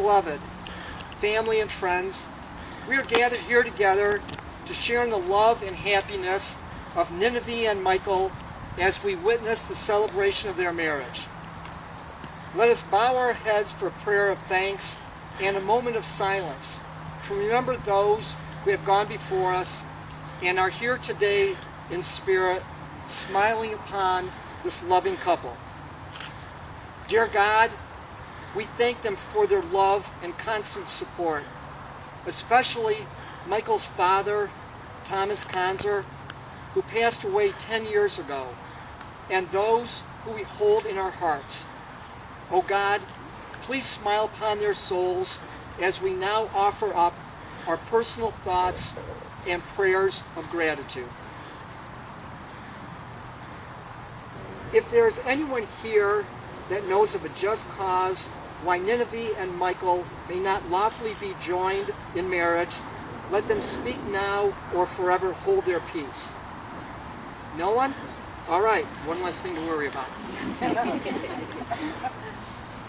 beloved, family and friends, we are gathered here together to share in the love and happiness of Ninive and Michael as we witness the celebration of their marriage. Let us bow our heads for a prayer of thanks and a moment of silence to remember those who have gone before us and are here today in spirit, smiling upon this loving couple. Dear God, we thank them for their love and constant support, especially Michael's father, Thomas Konzer, who passed away 10 years ago, and those who we hold in our hearts. Oh God, please smile upon their souls as we now offer up our personal thoughts and prayers of gratitude. If there is anyone here that knows of a just cause why Ninive and Michael may not lawfully be joined in marriage, let them speak now or forever hold their peace. No one? All right, one less thing to worry about.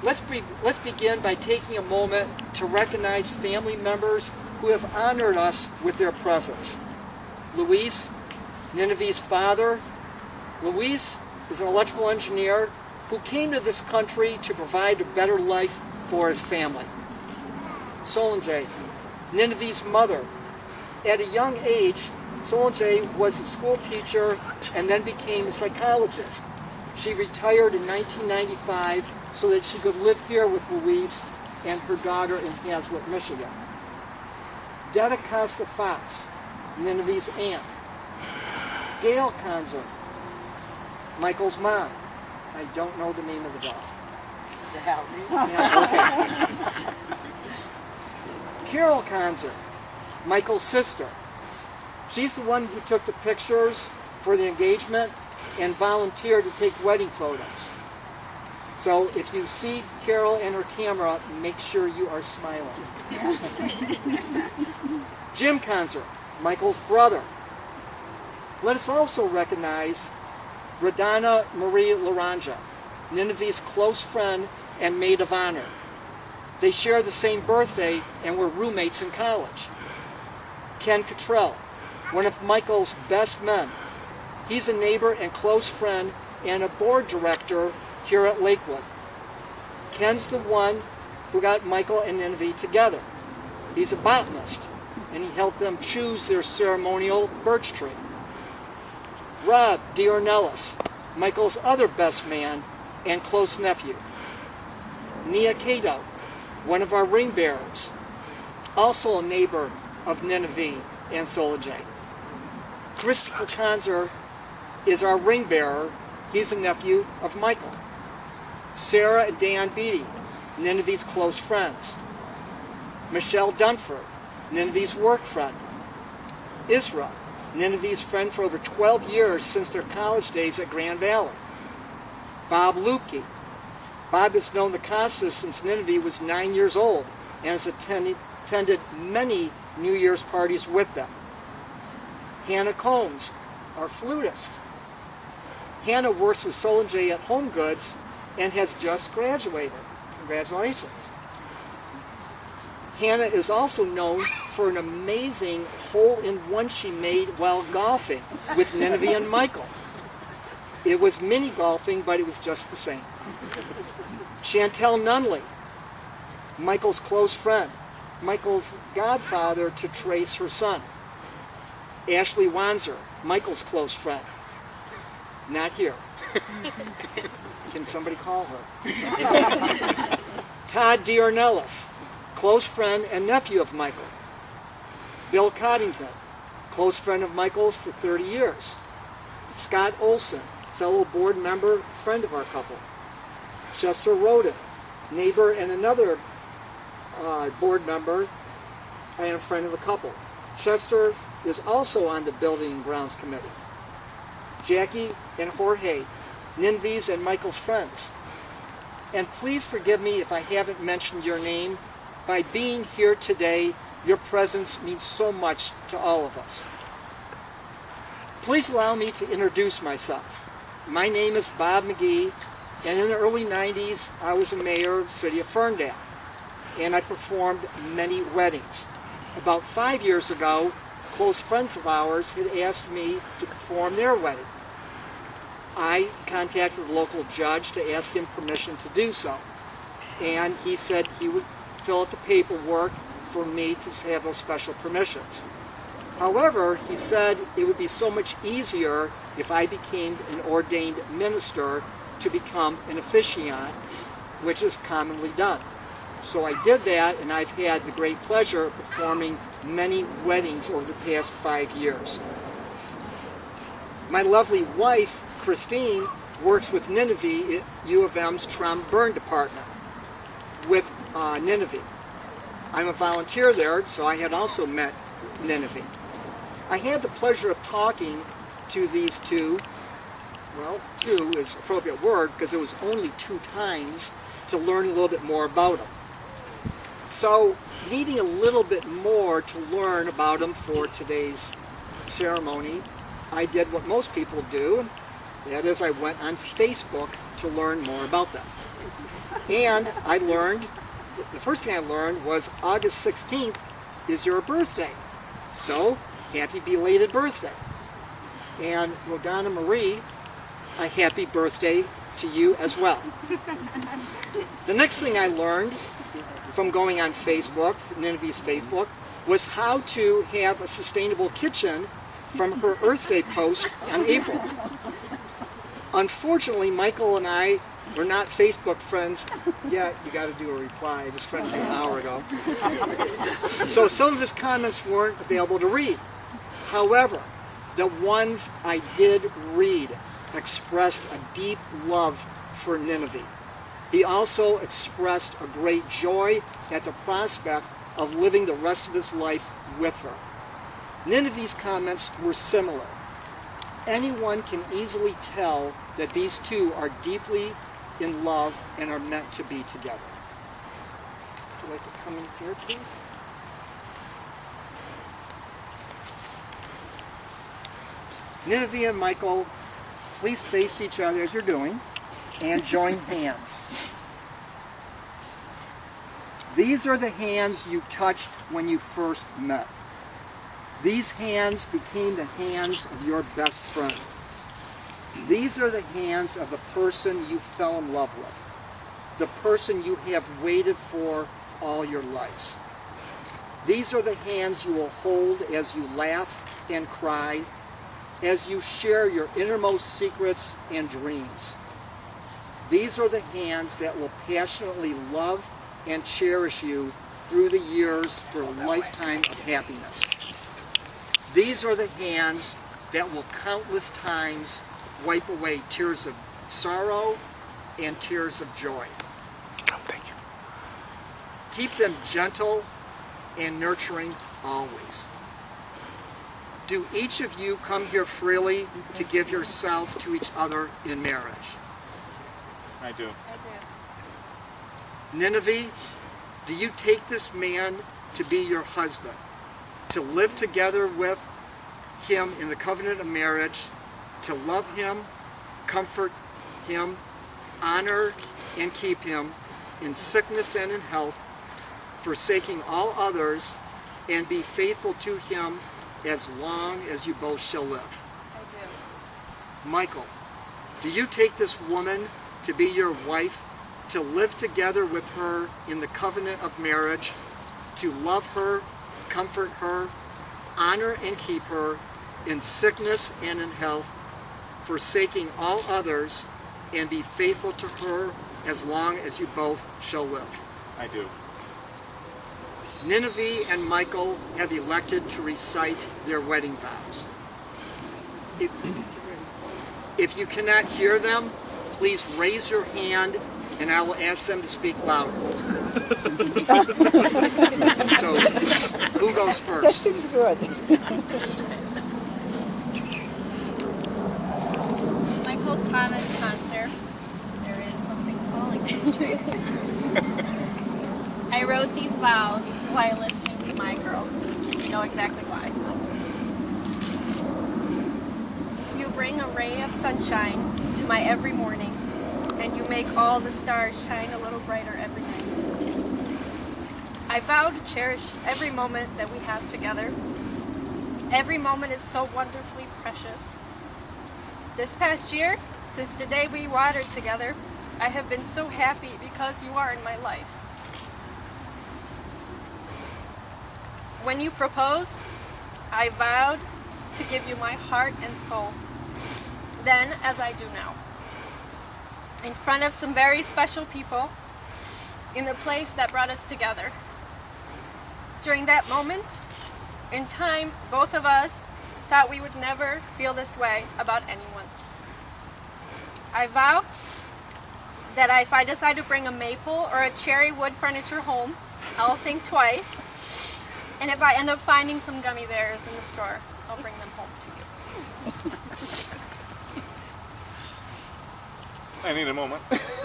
Let's begin by taking a moment to recognize family members who have honored us with their presence. Luis, Ninive's father. Luis is an electrical engineer who came to this country to provide a better life for his family. Solange, Ninive's mother. At a young age, Solange was a school teacher and then became a psychologist. She retired in 1995 so that she could live here with Luis and her daughter in Hazlet, Michigan. Detta Costa Fox, Ninive's aunt. Gail Konzer, Michael's mom. I don't know the name of the dog. Sally, okay. Carol Konzer, Michael's sister. She's the one who took the pictures for the engagement and volunteered to take wedding photos. So if you see Carol and her camera, make sure you are smiling. Jim Konzer, Michael's brother. Let us also recognize Radana Marie Laranja, Ninive's close friend and maid of honor. They share the same birthday and were roommates in college. Ken Cottrell, one of Michael's best men. He's a neighbor and close friend and a board director here at Lakewood. Ken's the one who got Michael and Ninive together. He's a botanist, and he helped them choose their ceremonial birch tree. Rob Diornellis, Michael's other best man and close nephew. Nia Cato, one of our ring bearers, also a neighbor of Ninive and Solange. Christopher Konzer is our ring bearer. He's a nephew of Michael. Sarah and Dan Beatty, Ninive's close friends. Michelle Dunford, Ninive's work friend. Isra, Ninive's friend for over 12 years since their college days at Grand Valley. Bob Lupke. Bob has known the Costas since Ninive was 9 years old and has attended many New Year's parties with them. Hannah Combs, our flutist. Hannah works with Solange at Home Goods and has just graduated. Congratulations. Hannah is also known for an amazing hole-in-one she made while golfing with Ninive and Michael. It was mini golfing, but it was just the same. Chantel Nunley, Michael's close friend, Michael's godfather to Trace, her son. Ashley Wanzer, Michael's close friend. Not here. Can somebody call her? Todd Diornellis, close friend and nephew of Michael. Bill Coddington, close friend of Michael's for 30 years. Scott Olson, fellow board member, friend of our couple. Chester Roden, neighbor and another board member and a friend of the couple. Chester is also on the Building and Grounds Committee. Jackie and Jorge, Ninive's and Michael's friends. And please forgive me if I haven't mentioned your name. By being here today, your presence means so much to all of us. Please allow me to introduce myself. My name is Bob McGee, and in the early 90s, I was a mayor of the city of Ferndale. and I performed many weddings. About 5 years ago, close friends of ours had asked me to perform their wedding. I contacted the local judge to ask him permission to do so, and he said he would fill out the paperwork for me to have those special permissions. However, he said it would be so much easier if I became an ordained minister to become an officiant, which is commonly done. So I did that, and I've had the great pleasure of performing many weddings over the past 5 years. My lovely wife, Christine, works with Ninive at U of M's trombone department with Ninive. I'm a volunteer there, so I had also met Ninive. I had the pleasure of talking to these two. Well, two is an appropriate word because it was only 2 times to learn a little bit more about them. So, needing a little bit more to learn about them for today's ceremony, I did what most people do. That is, I went on Facebook to learn more about them. And I learned, the first thing I learned was August 16th is your birthday. So, happy belated birthday. And Rodana Marie, a happy birthday to you as well. The next thing I learned from going on Facebook, Ninive's Facebook, was how to have a sustainable kitchen from her Earth Day post on April. Unfortunately, Michael and I were not Facebook friends yet. You got to do a reply. I just friended you an hour ago. So some of his comments weren't available to read. However, the ones I did read expressed a deep love for Ninive. He also expressed a great joy at the prospect of living the rest of his life with her. Ninive's comments were similar. Anyone can easily tell that these two are deeply in love and are meant to be together. Would you like to come in here, please? Ninive and Michael, please face each other as you're doing and join hands. These are the hands you touched when you first met. These hands became the hands of your best friend. These are the hands of the person you fell in love with, the person you have waited for all your lives. These are the hands you will hold as you laugh and cry, as you share your innermost secrets and dreams. These are the hands that will passionately love and cherish you through the years for a lifetime of happiness. These are the hands that will countless times wipe away tears of sorrow and tears of joy. Oh, thank you. Keep them gentle and nurturing always. Do each of you come here freely to give yourself to each other in marriage? I do. Ninive, do you take this man to be your husband, to live together with him in the covenant of marriage, to love him, comfort him, honor and keep him in sickness and in health, forsaking all others, and be faithful to him as long as you both shall live? I do. Michael, do you take this woman to be your wife, to live together with her in the covenant of marriage, to love her, comfort her, honor and keep her in sickness and in health, forsaking all others, and be faithful to her as long as you both shall live? I do. Ninive and Michael have elected to recite their wedding vows. If you cannot hear them, please raise your hand and I will ask them to speak louder. So, who goes first? That seems good. Michael Thomas Concert. There is something falling from the tree. I wrote these vows while listening to my girl. You know exactly why. You bring a ray of sunshine to my every morning, and you make all the stars shine a little brighter every night. I vow to cherish every moment that we have together. Every moment is so wonderfully precious. This past year, since the day we watered together, I have been so happy because you are in my life. When you proposed, I vowed to give you my heart and soul. Then, as I do now, in front of some very special people, in the place that brought us together. During that moment, in time, both of us thought we would never feel this way about anyone. I vow that if I decide to bring a maple or a cherry wood furniture home, I'll think twice. And if I end up finding some gummy bears in the store, I'll bring them home to you. I need a moment.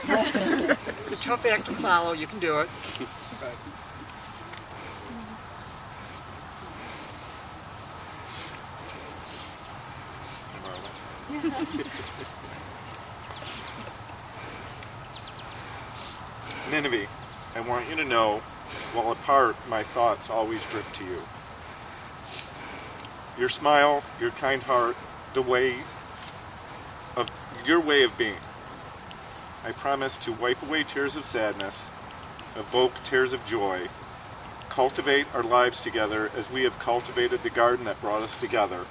It's a tough act to follow. You can do it. Ninive, I want you to know, while apart, my thoughts always drift to you. Your smile, your kind heart, your way of being. I promise to wipe away tears of sadness, evoke tears of joy, cultivate our lives together as we have cultivated the garden that brought us together,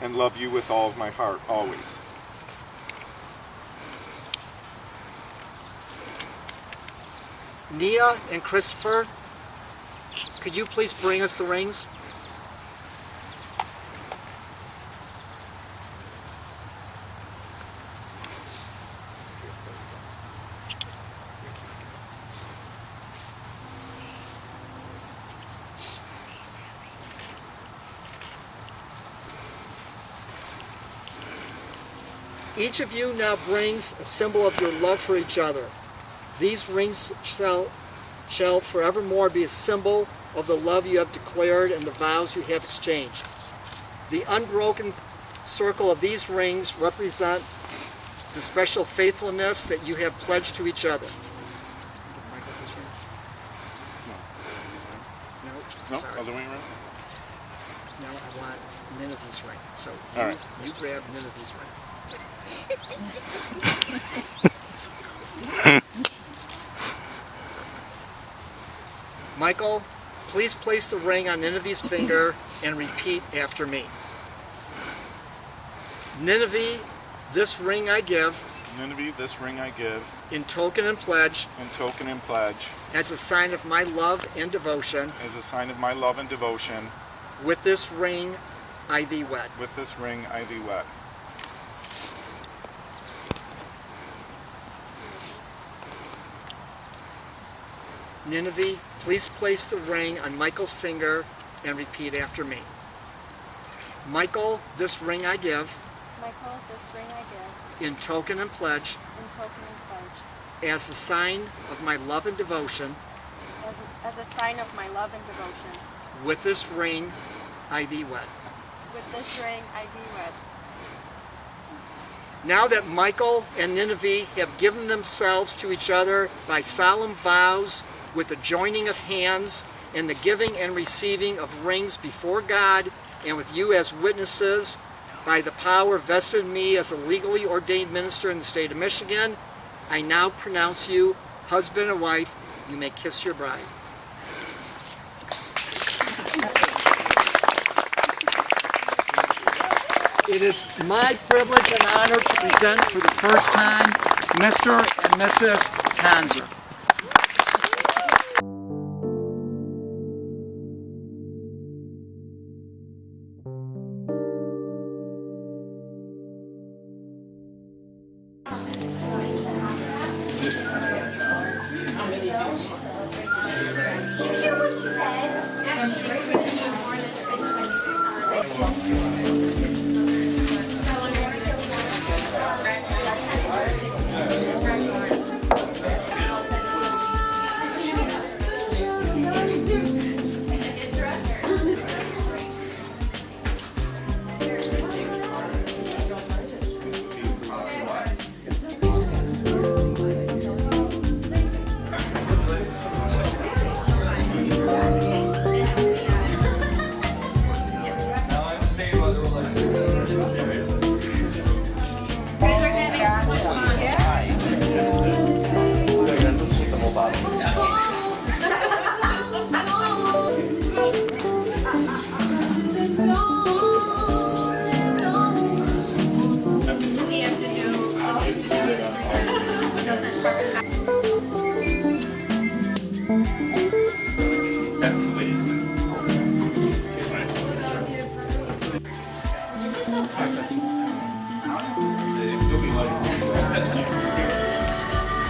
and love you with all of my heart, always. Nia and Christopher, could you please bring us the rings? Each of you now brings a symbol of your love for each other. These rings shall forevermore be a symbol of the love you have declared and the vows you have exchanged. The unbroken circle of these rings represent the special faithfulness that you have pledged to each other. No, Sorry. other way around? No, I want Ninive's ring. So All right. you grab Ninive's ring. Michael, please place the ring on Ninive's finger and repeat after me. Nineveh, this ring I give, Ninive, this ring I give, in token and pledge, in token and pledge, as a sign of my love and devotion. as a sign of my love and devotion. With this ring I thee wed. With this ring I thee wed. Nineveh, please place the ring on Michael's finger and repeat after me. Michael, this ring I give, Michael, this ring I give, in token and pledge, in token and pledge, as a sign of my love and devotion. as a sign of my love and devotion. With this ring I thee wed. With this ring I do wed. Now that Michael and Nineveh have given themselves to each other by solemn vows, with the joining of hands and the giving and receiving of rings before God and with you as witnesses, by the power vested in me as a legally ordained minister in the state of Michigan, I now pronounce you husband and wife. You may kiss your bride. It is my privilege and honor to present for the first time Mr. and Mrs. Kanzer.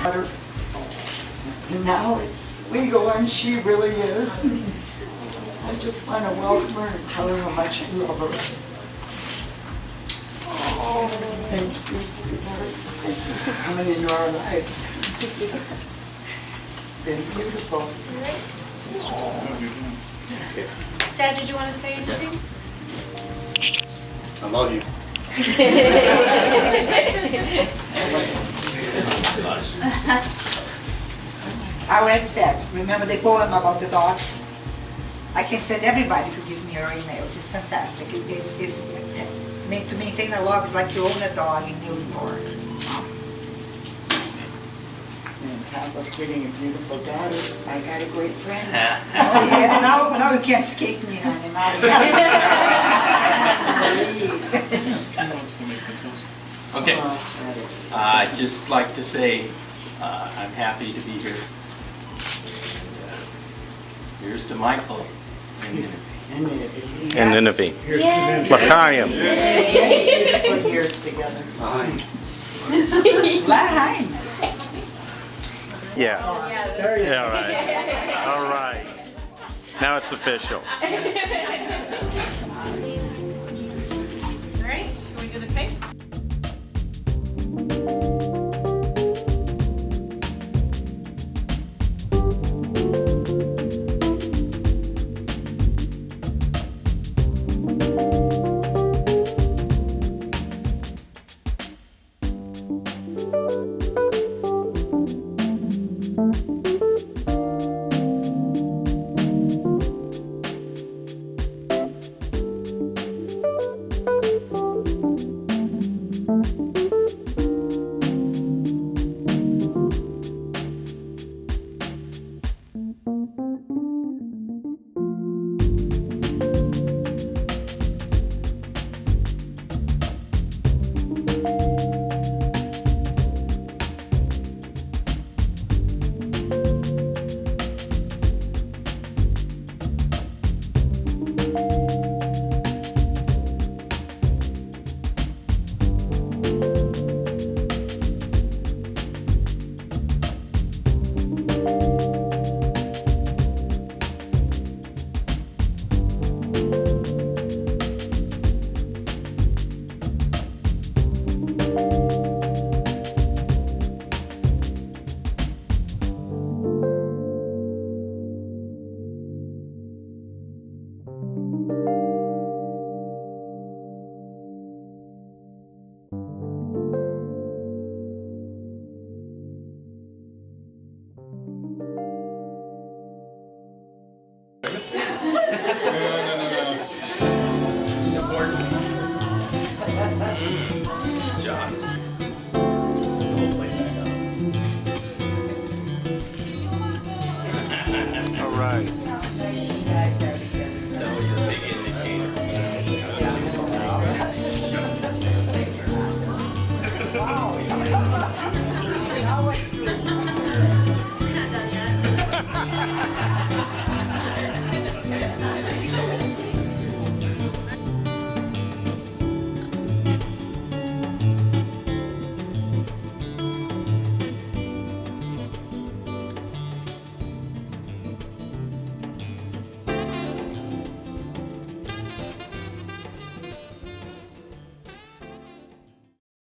And now it's legal, and she really is. I just want to welcome her and tell her how much I love her. Oh, thank you, sweetheart. Thank you for coming into our lives. Been beautiful. Dad, did you want to say anything? I love you. I read said, remember the poem about the dog? I can send everybody who gives me your emails. It's fantastic. It's to maintain a love is like you own a dog in New York. And on top of getting a beautiful daughter, I got a great friend. Oh, yeah, now you can't escape me, honey. Now you Okay. I'd just like to say I'm happy to be here. Here's to Michael and Ninive. And Ninive. Yay. L'chaim. beautiful years together. Fine. L'chaim. Yeah. Yeah, all right. All right. Now it's official. All right, should we do the cake? All right. Not done yet.